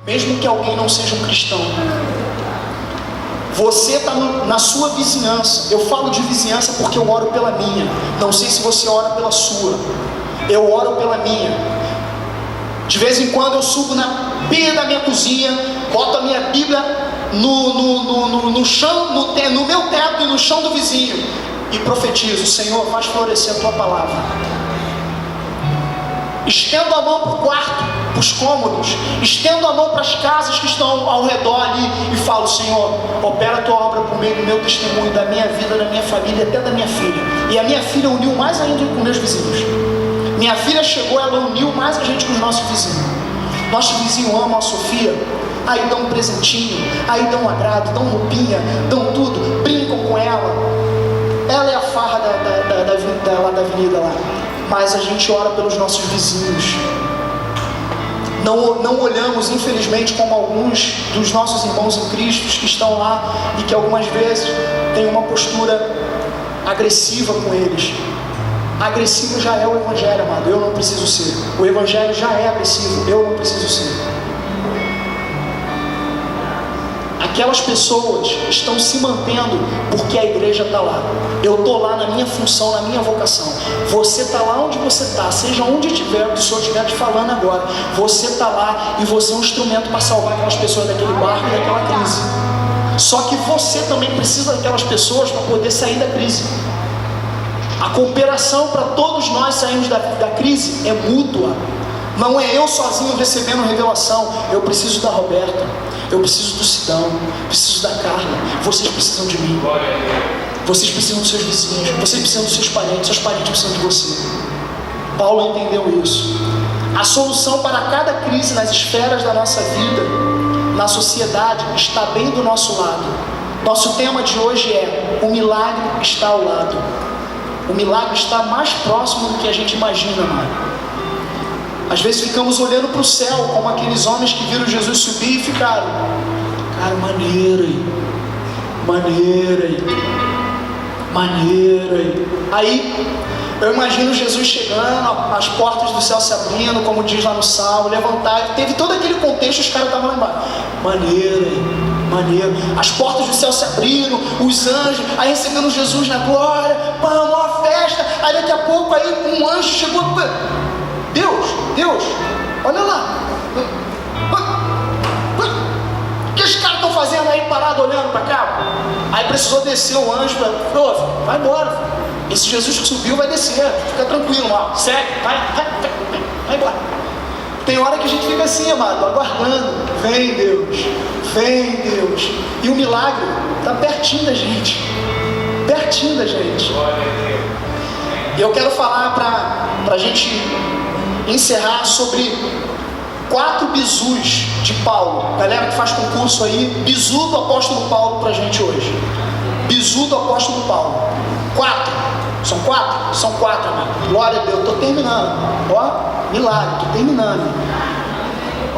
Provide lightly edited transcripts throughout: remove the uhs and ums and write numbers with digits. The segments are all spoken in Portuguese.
mesmo que alguém não seja um cristão. Você está na sua vizinhança. Eu falo de vizinhança porque eu oro pela minha. Não sei se você ora pela sua. Eu oro pela minha. De vez em quando eu subo na pia da minha cozinha, boto a minha Bíblia no chão, no meu teto e no chão do vizinho, e profetizo: Senhor, faz florescer a tua palavra. Estendo a mão para o quarto, para os cômodos, estendo a mão para as casas que estão ao redor ali e falo: Senhor, opera a tua obra por meio do meu testemunho, da minha vida, da minha família, até da minha filha. E a minha filha uniu mais ainda com meus vizinhos. Minha filha chegou, ela uniu mais a gente com os nossos vizinhos. Nossos vizinhos amam a Sofia, aí dão um presentinho, aí dão um agrado, dão roupinha, dão tudo, brincam com ela. Ela é a farra da avenida lá. Mas a gente ora pelos nossos vizinhos. Não olhamos, infelizmente, como alguns dos nossos irmãos em Cristo que estão lá e que algumas vezes têm uma postura agressiva com eles. Agressivo já é o Evangelho, amado. Eu não preciso ser. O Evangelho já é agressivo. Eu não preciso ser. Aquelas pessoas estão se mantendo porque a igreja está lá. Eu estou lá na minha função, na minha vocação. Você está lá onde você está, seja onde estiver, o Senhor estiver te falando agora. Você está lá e você é um instrumento para salvar aquelas pessoas daquele barco e daquela crise. Só que você também precisa daquelas pessoas para poder sair da crise. A cooperação para todos nós sairmos da crise é mútua. Não é eu sozinho recebendo revelação. Eu preciso da Roberta, eu preciso do Sidão, preciso da Carla. Vocês precisam de mim. Vocês precisam dos seus vizinhos. Vocês precisam dos seus parentes precisam de você. Paulo entendeu isso. A solução para cada crise nas esferas da nossa vida, na sociedade, está bem do nosso lado. Nosso tema de hoje é: o milagre está ao lado. O milagre está mais próximo do que a gente imagina, mano. Às vezes ficamos olhando para o céu, como aqueles homens que viram Jesus subir e ficaram: cara, maneiro, hein? Aí eu imagino Jesus chegando, as portas do céu se abrindo, como diz lá no Salmo, levantar. Teve todo aquele contexto, os caras estavam lá embaixo. Maneiro. As portas do céu se abriram, os anjos, aí recebendo Jesus na glória, uma festa. Aí daqui a pouco aí um anjo chegou. Deus, olha lá. O que os caras estão fazendo aí parado olhando para cá? Aí precisou descer o anjo para: vai embora. Esse Jesus que subiu vai descer, fica tranquilo lá, segue, vai embora. Tem hora que a gente fica assim, amado, aguardando. Vem Deus. E o milagre está pertinho da gente. E eu quero falar para a gente encerrar sobre 4 bizus de Paulo. Galera que faz concurso aí, bizu do apóstolo Paulo para a gente hoje. Bizu do apóstolo Paulo. 4. São 4? São 4, amado. Glória a Deus, estou terminando. Ó, milagre, estou terminando.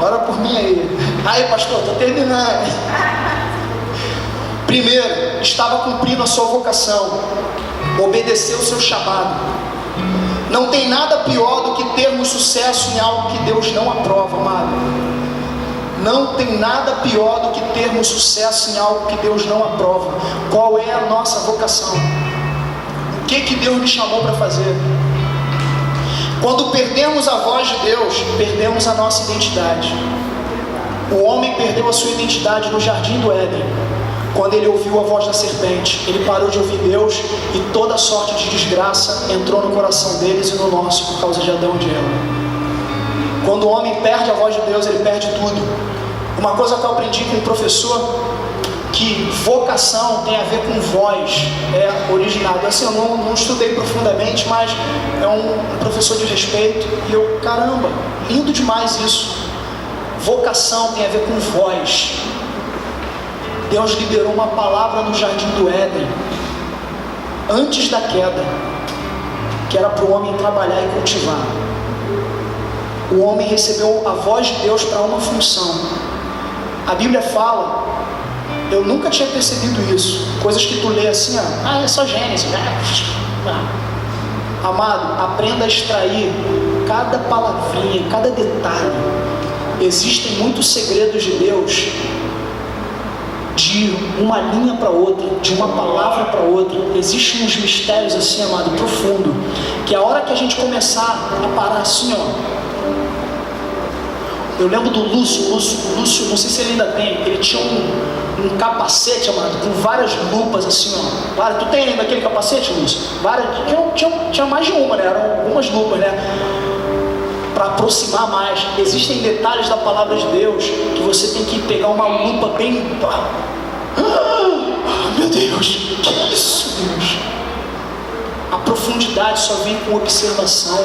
Ora por mim aí. Aí, pastor, estou terminando. Primeiro, estava cumprindo a sua vocação. Obedeceu o seu chamado. Não tem nada pior do que termos sucesso em algo que Deus não aprova, amado. Não tem nada pior do que termos sucesso em algo que Deus não aprova. Qual é a nossa vocação? O que Deus me chamou para fazer? Quando perdemos a voz de Deus, perdemos a nossa identidade. O homem perdeu a sua identidade no jardim do Éden. Quando ele ouviu a voz da serpente, ele parou de ouvir Deus e toda sorte de desgraça entrou no coração deles e no nosso por causa de Adão e de Eva. Quando o homem perde a voz de Deus, ele perde tudo. Uma coisa que eu aprendi com um professor, que vocação tem a ver com voz, é originado. Assim, eu não estudei profundamente, mas é um professor de respeito. E eu, caramba, lindo demais isso. Vocação tem a ver com voz. Deus liberou uma palavra no jardim do Éden, antes da queda, que era para o homem trabalhar e cultivar. O homem recebeu a voz de Deus para uma função. A Bíblia fala, eu nunca tinha percebido isso, coisas que tu lê assim, é só Gênesis. Amado, aprenda a extrair cada palavrinha, cada detalhe. existem muitos segredos de Deus, de uma linha para outra, de uma palavra para outra. Existem uns mistérios assim, amado, profundo, que a hora que a gente começar a parar assim, ó. Eu lembro do Lúcio, não sei se ele ainda tem, ele tinha um capacete, amado, com várias lupas assim, ó. Tu tem ainda aquele capacete, Lúcio? Tinha mais de uma, né? Eram algumas lupas, né? Para aproximar mais. Existem detalhes da palavra de Deus que você tem que pegar uma lupa bem... meu Deus, que é isso, Deus? A profundidade só vem com observação,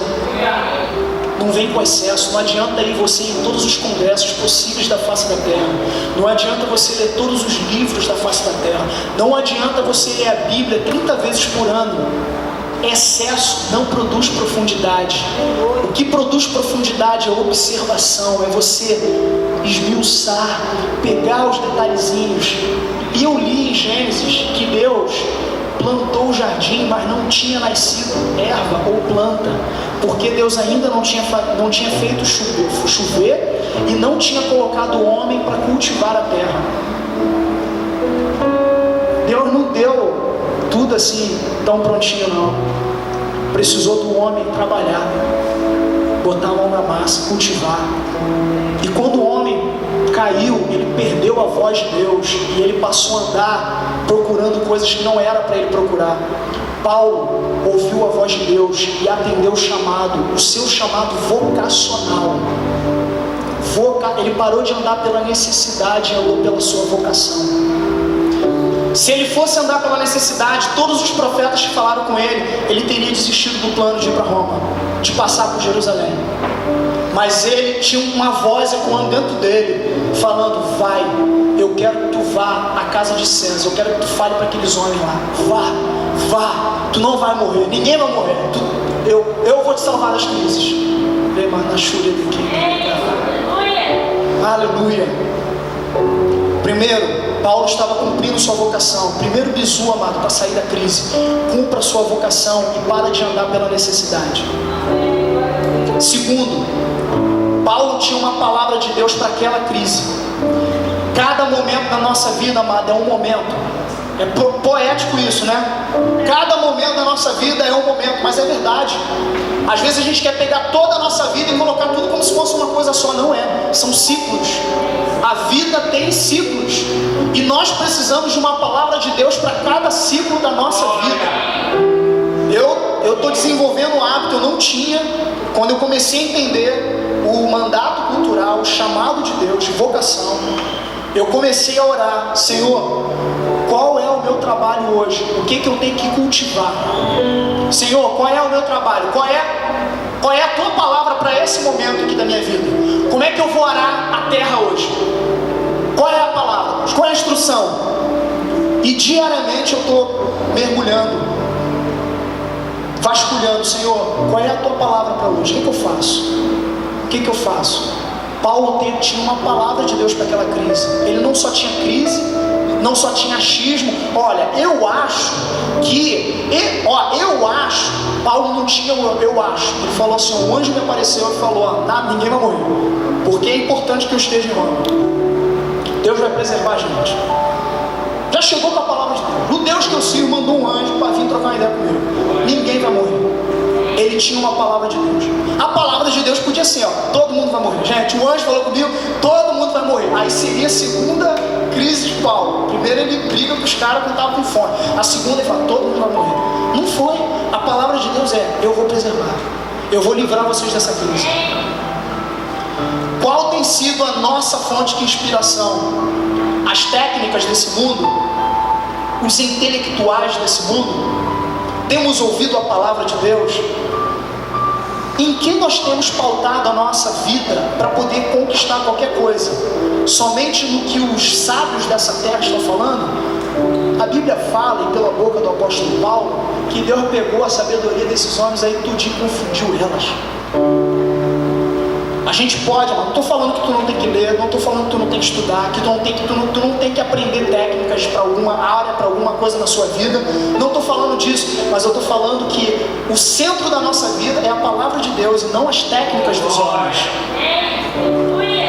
não vem com excesso. Não adianta ir você em todos os congressos possíveis da face da terra, não adianta você ler todos os livros da face da terra, não adianta você ler a Bíblia 30 vezes por ano. Excesso não produz profundidade. O que produz profundidade é observação, é você esmiuçar, pegar os detalhezinhos. E eu li em Gênesis que Deus plantou o jardim, mas não tinha nascido erva ou planta, porque Deus ainda não tinha feito chover e não tinha colocado o homem para cultivar a terra. Deus não deu tudo assim tão prontinho, não. Precisou do homem trabalhar, botar a mão na massa, cultivar. E quando o homem caiu, ele perdeu a voz de Deus e ele passou a andar procurando coisas que não era para ele procurar. Paulo ouviu a voz de Deus e atendeu o chamado, o seu chamado vocacional. Ele parou de andar pela necessidade e andou pela sua vocação. Se ele fosse andar pela necessidade, todos os profetas que falaram com ele teria desistido do plano de ir para Roma, de passar por Jerusalém. Mas ele tinha uma voz ecoando dele, falando: vai, eu quero que tu vá à casa de César, eu quero que tu fale para aqueles homens lá, vá, tu não vai morrer, ninguém vai morrer, eu vou te salvar das crises. Aleluia. Primeiro, Paulo estava cumprindo sua vocação. Primeiro bizu, amado, para sair da crise. Cumpra sua vocação e para de andar pela necessidade. Segundo, Paulo tinha uma palavra de Deus para aquela crise. Cada momento da nossa vida, amado, é um momento. É poético isso, né? Cada momento da nossa vida é um momento, mas é verdade. Às vezes a gente quer pegar toda a nossa vida e colocar tudo como se fosse uma coisa só. Não é, são ciclos. A vida tem ciclos e nós precisamos de uma palavra de Deus para cada ciclo da nossa vida. Eu estou desenvolvendo um hábito, eu não tinha. Quando eu comecei a entender o mandato cultural, o chamado de Deus, vocação, eu comecei a orar: Senhor, qual é o meu trabalho hoje? O que eu tenho que cultivar? Senhor, qual é o meu trabalho? Qual é a tua palavra para esse momento aqui da minha vida? Como é que eu vou arar a terra hoje? Qual é a palavra? Qual é a instrução? E diariamente eu estou mergulhando, vasculhando: Senhor, qual é a tua palavra para hoje? O que eu faço? O que eu faço? Paulo tinha uma palavra de Deus para aquela crise. Ele não só tinha crise, não só tinha achismo. Olha, eu acho que... Paulo não tinha eu acho. Ele falou assim: o anjo me apareceu e falou: ninguém vai morrer, porque é importante que eu esteja em Roma. Deus vai preservar a gente. Já chegou com a palavra de Deus. O Deus que eu sirvo mandou um anjo para vir trocar uma ideia comigo. Ninguém vai morrer. Ele tinha uma palavra de Deus. A palavra de Deus podia ser: todo mundo vai morrer. Gente, o anjo falou comigo: todo mundo vai morrer. Aí seria a segunda crise de Paulo. Primeiro ele briga com os caras que estavam com fome. A segunda ele fala: todo mundo vai morrer. Não foi. A palavra de Deus é: eu vou preservar, eu vou livrar vocês dessa crise. Qual tem sido a nossa fonte de inspiração? As técnicas desse mundo? Os intelectuais desse mundo? Temos ouvido a palavra de Deus? Em que nós temos pautado a nossa vida para poder conquistar qualquer coisa? Somente no que os sábios dessa terra estão falando? A Bíblia fala, e pela boca do apóstolo Paulo, que Deus pegou a sabedoria desses homens aí tudinho e confundiu elas. A gente pode, não estou falando que tu não tem que ler, não estou falando que tu não tem que estudar, que tu não tem que aprender técnicas para alguma área, para alguma coisa na sua vida. Não estou falando disso, mas eu estou falando que o centro da nossa vida é a palavra de Deus e não as técnicas dos homens.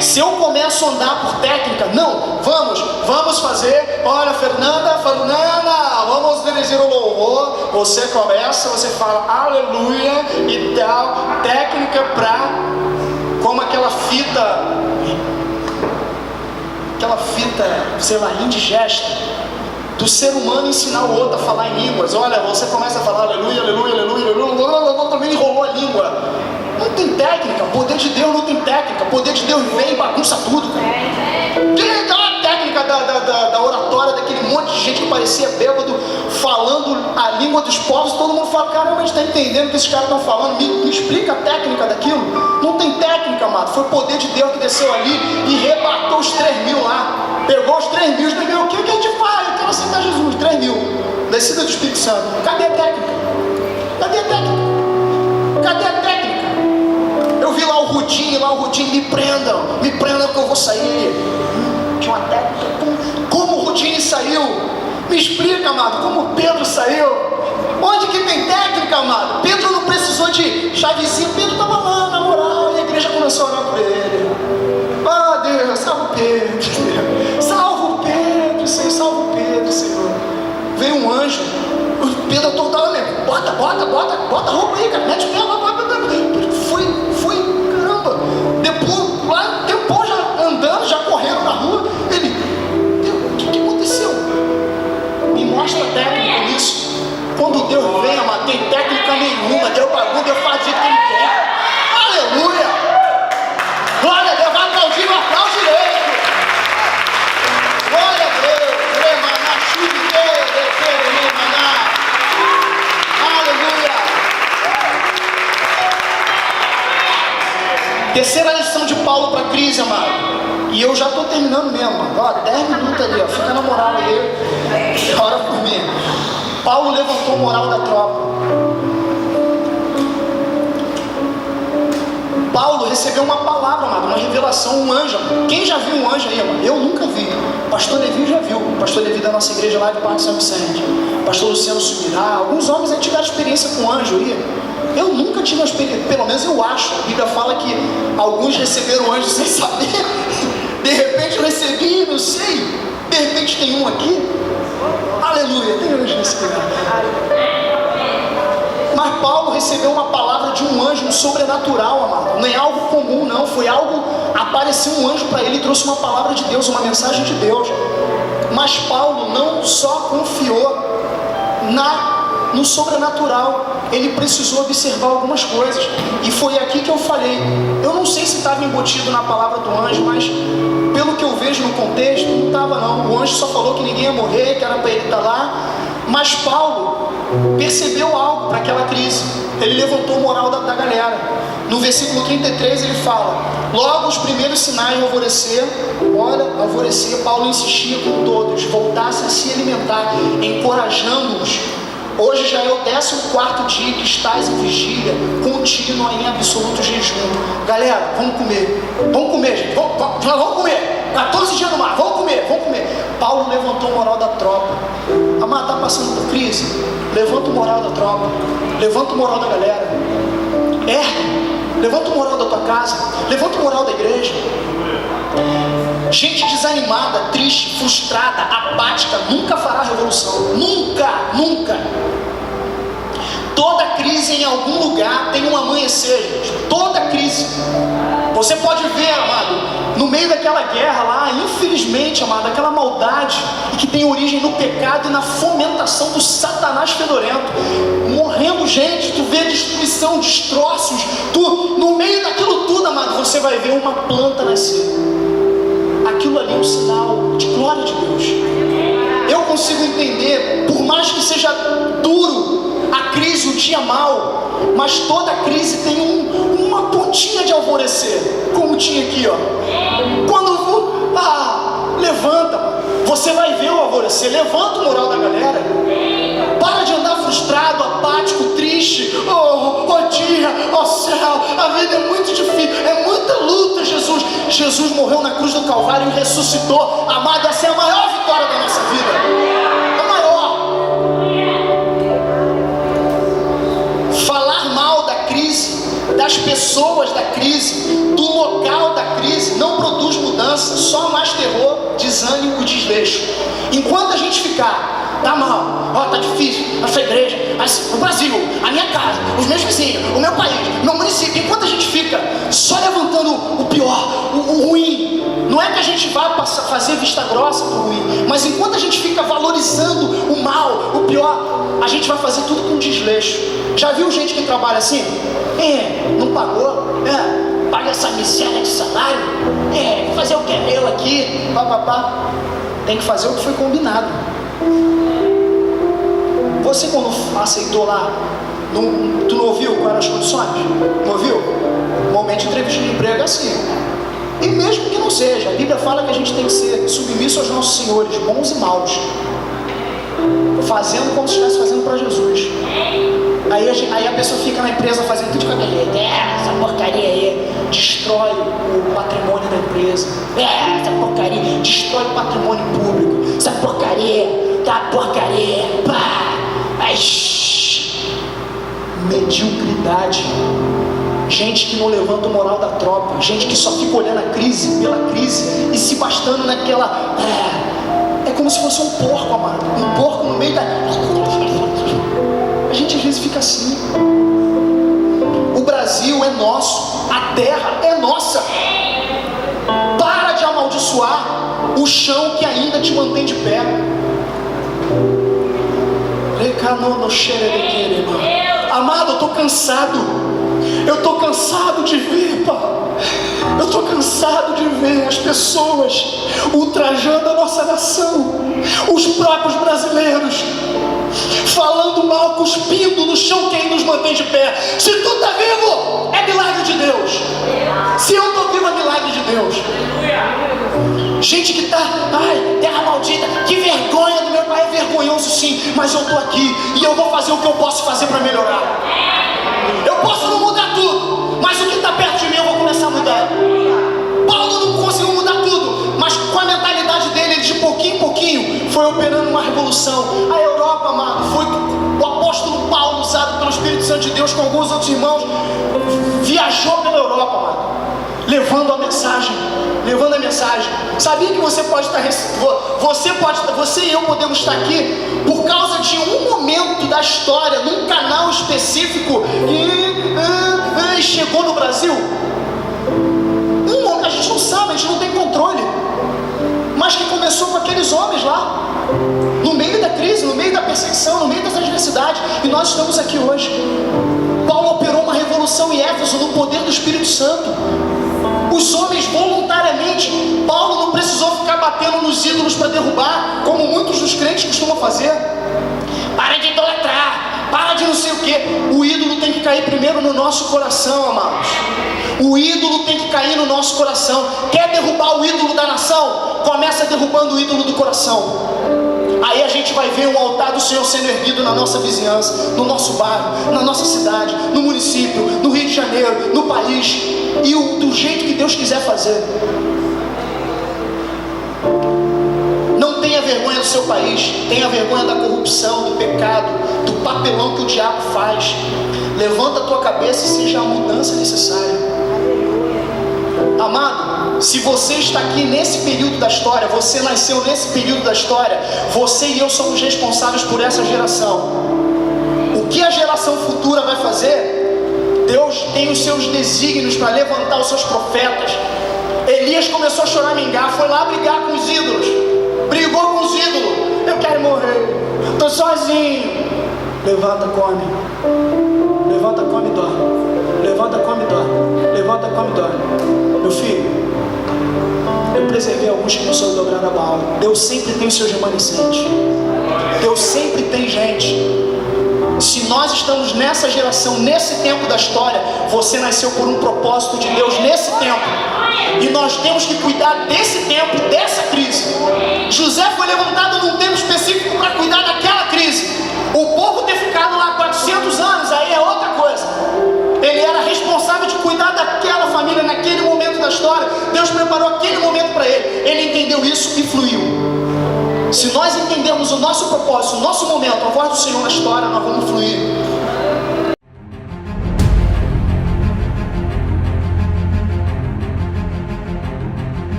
Se eu começo a andar por técnica, não, vamos fazer, olha Fernanda, vamos dirigir o louvor, você começa, você fala aleluia e tal, técnica pra, como aquela fita, sei lá, indigesta, do ser humano ensinar o outro a falar em línguas. Olha, você começa a falar aleluia, também enrolou a língua. Não tem técnica, poder de Deus não tem técnica, poder de Deus vem e bagunça tudo, cara. Tem aquela técnica da oratória, daquele monte de gente que parecia bêbado, falando a língua dos povos, todo mundo fala, caramba, a gente está entendendo o que esses caras estão falando, me explica a técnica daquilo. Não tem técnica, amado, foi o poder de Deus que desceu ali e rebatou os 3.000 lá, pegou os 3.000, os 3.000, o que a gente faz? Eu quero aceitar Jesus, 3.000, descida do Espírito Santo. Cadê a técnica? Cadê a técnica? Cadê a técnica? Eu vi lá o Rudinho, me prendam que eu vou sair. Tinha uma técnica. Como o Rudinho saiu? Me explica, amado, como Pedro saiu? Onde que tem técnica, amado? Pedro não precisou de chavezinho, Pedro estava lá, na moral, e a igreja começou a orar por ele. Ah, Deus, salva o Pedro, salva o Pedro, Senhor, salva o Pedro, Senhor. Veio um anjo, o Pedro atortava mesmo, bota a roupa aí, cara, mete o pé, foi, caramba, depois, lá, depois já andando, já correndo na rua, ele, Deus, o que aconteceu? Me mostra a técnica nisso. Quando Deus vem, amado, tem técnica nenhuma, Deus bagulho, Deus faz o que Ele quer. Aleluia! Glória a Deus, vai aplaudir, não aplaude direito. Glória a Deus, aleluia! Terceira lição de Paulo para a crise, amado. E eu já estou terminando mesmo, mano. Ó, 10 minutos ali, ó. Fica na moral aí. Ora por mim. Paulo levantou a moral da tropa. Paulo recebeu uma palavra, amado, uma revelação, um anjo. Quem já viu um anjo aí, amado? Eu nunca vi. Pastor Levi já viu. Pastor Levi da nossa igreja lá de Parque São Vicente. Pastor Luciano Subirá. Alguns homens aí tiveram experiência com anjo aí. Eu nunca tive uma experiência, pelo menos eu acho. A Bíblia fala que alguns receberam anjos sem saber. De repente eu recebi, não sei. De repente tem um aqui. Aleluia, tem anjo nesse lugar. Mas Paulo recebeu uma palavra de um anjo, um sobrenatural, amado. Não é algo comum, não. Foi algo, apareceu um anjo para ele e trouxe uma palavra de Deus, uma mensagem de Deus. Mas Paulo não só confiou no sobrenatural, ele precisou observar algumas coisas. E foi aqui que eu falei. Eu não sei se estava embutido na palavra do anjo, mas pelo que eu vejo no contexto, não estava não. O anjo só falou que ninguém ia morrer, que era para ele estar lá. Mas Paulo percebeu algo para aquela crise. Ele levantou a moral da galera. No versículo 33 ele fala: logo os primeiros sinais de alvorecer, Paulo insistia com todos, voltassem a se alimentar, encorajando-os. Hoje já é o 14º dia que estás em vigília contínua em absoluto jejum. Galera, vamos comer, gente, vamos comer. 14 dias no mar, vamos comer. Paulo levantou o moral da tropa. Amado, está passando por crise? Levanta o moral da tropa, levanta o moral da galera. Levanta o moral da tua casa, levanta o moral da igreja. Gente desanimada, triste, frustrada, apática, nunca fará revolução. Nunca. Toda crise em algum lugar tem um amanhecer, gente. Toda crise. Você pode ver, amado, no meio daquela guerra lá, infelizmente, amado, aquela maldade que tem origem no pecado e na fomentação do Satanás fedorento. Morrendo gente, tu vê destruição, destroços. No meio daquilo tudo, amado, você vai ver uma planta nascer. Aquilo ali é um sinal de glória de Deus. Eu consigo entender, por mais que seja duro a crise, o dia mau, mas toda crise tem uma pontinha de alvorecer, como tinha aqui, ó. Levanta, você vai ver o alvorecer. Levanta o moral da galera. Para de andar frustrado, apático, triste. Dia, céu, a vida é muito difícil, é muita luta. Jesus morreu na cruz do Calvário e ressuscitou. Amado, essa é a maior vitória da nossa vida. A maior. Falar mal da crise, das pessoas da crise, do local da crise, não produz mudança, só mais terror, desânimo e desleixo. Enquanto a gente ficar, tá mal, ó, tá difícil, a sua igreja, o Brasil, a minha casa, os meus vizinhos, o meu país, meu município, enquanto a gente fica só levantando o pior, o ruim, não é que a gente vai fazer vista grossa pro ruim, mas enquanto a gente fica valorizando o mal, o pior, a gente vai fazer tudo com desleixo. Já viu gente que trabalha assim? Não pagou? Paga essa miséria de salário? Vou fazer o que é meu aqui? Papapá. Tem que fazer o que foi combinado. Você quando aceitou lá, tu não ouviu quais eram as condições? Não ouviu? Normalmente entrevista de emprego é assim. E mesmo que não seja, a Bíblia fala que a gente tem que ser submisso aos nossos senhores, bons e maus, fazendo como se estivesse fazendo para Jesus. Aí a pessoa fica na empresa fazendo tudo de cabelete. Essa porcaria aí destrói o patrimônio da empresa. Essa porcaria destrói o patrimônio público. Essa porcaria, tá porcaria. Pá. Ai, mediocridade. Gente que não levanta o moral da tropa. Gente que só fica olhando a crise pela crise e se bastando naquela. É como se fosse um porco, amado. Um porco no meio da. A gente às vezes fica assim. O Brasil é nosso, a terra é nossa. Para de amaldiçoar o chão que ainda te mantém de pé. Amado, eu estou cansado. Eu estou cansado de ver, pá. Eu estou cansado de ver as pessoas ultrajando a nossa nação, os próprios brasileiros, falando mal, cuspindo no chão quem nos mantém de pé. Se tu está vivo, é milagre de Deus. Se eu estou vivo, é milagre de Deus. Gente que está, terra maldita, que vergonha do meu pai, é vergonhoso sim, mas eu estou aqui e eu vou fazer o que eu posso fazer para melhorar. Eu posso não mudar tudo, mas o que está perto de mim eu vou começar a mudar. Paulo não conseguiu mudar tudo, mas com a mentalidade dele, ele de pouquinho em pouquinho foi operando uma revolução. A Europa, amado, foi o apóstolo Paulo, usado pelo Espírito Santo de Deus com alguns outros irmãos, viajou pela Europa, amado, levando a mensagem. Sabia que você pode estar, você e eu podemos estar aqui por causa de um momento da história, num canal específico e chegou no Brasil. A gente não sabe, a gente não tem controle, mas que começou com aqueles homens lá, no meio da crise, no meio da perseguição, no meio dessa adversidade, e nós estamos aqui hoje. Paulo operou uma revolução em Éfeso no poder do Espírito Santo. Os homens voluntariamente, Paulo não precisou ficar batendo nos ídolos para derrubar, como muitos dos crentes costumam fazer. Para de idolatrar, para de não sei o que. O ídolo tem que cair primeiro no nosso coração, amados. O ídolo tem que cair no nosso coração. Quer derrubar o ídolo da nação? Começa derrubando o ídolo do coração. Aí a gente vai ver o altar do Senhor sendo erguido na nossa vizinhança, no nosso bairro, na nossa cidade, no município, no Rio de Janeiro, no país, e do jeito que Deus quiser fazer. Não tenha vergonha do seu país, tenha vergonha da corrupção, do pecado, do papelão que o diabo faz. Levanta a tua cabeça e seja a mudança necessária. Amado, se você está aqui nesse período da história, você nasceu nesse período da história, você e eu somos responsáveis por essa geração. O que a geração futura vai fazer? Deus tem os seus desígnios para levantar os seus profetas. Elias começou a choramingar, foi lá brigar com os ídolos, brigou com os ídolos. Eu quero morrer, estou sozinho. Levanta, come. Levanta, come e dorme. Levanta, come e dorme. Levanta, come e dorme. Meu filho, eu preservei alguns que não são dobrados a Baal. Deus sempre tem os seus remanescentes. Deus sempre tem gente. Se nós estamos nessa geração, nesse tempo da história, você nasceu por um propósito de Deus nesse tempo. E nós temos que cuidar desse tempo, dessa crise. José foi levantado num tempo específico para cuidar daquela crise. O povo ter ficado lá 400 anos, aí é outra coisa. Ele era responsável de cuidar daquela família naquele momento da história. Deus preparou aquele momento para ele. Ele entendeu isso e fluiu. Se nós entendermos o nosso propósito, o nosso momento, a voz do Senhor na história, nós vamos fluir.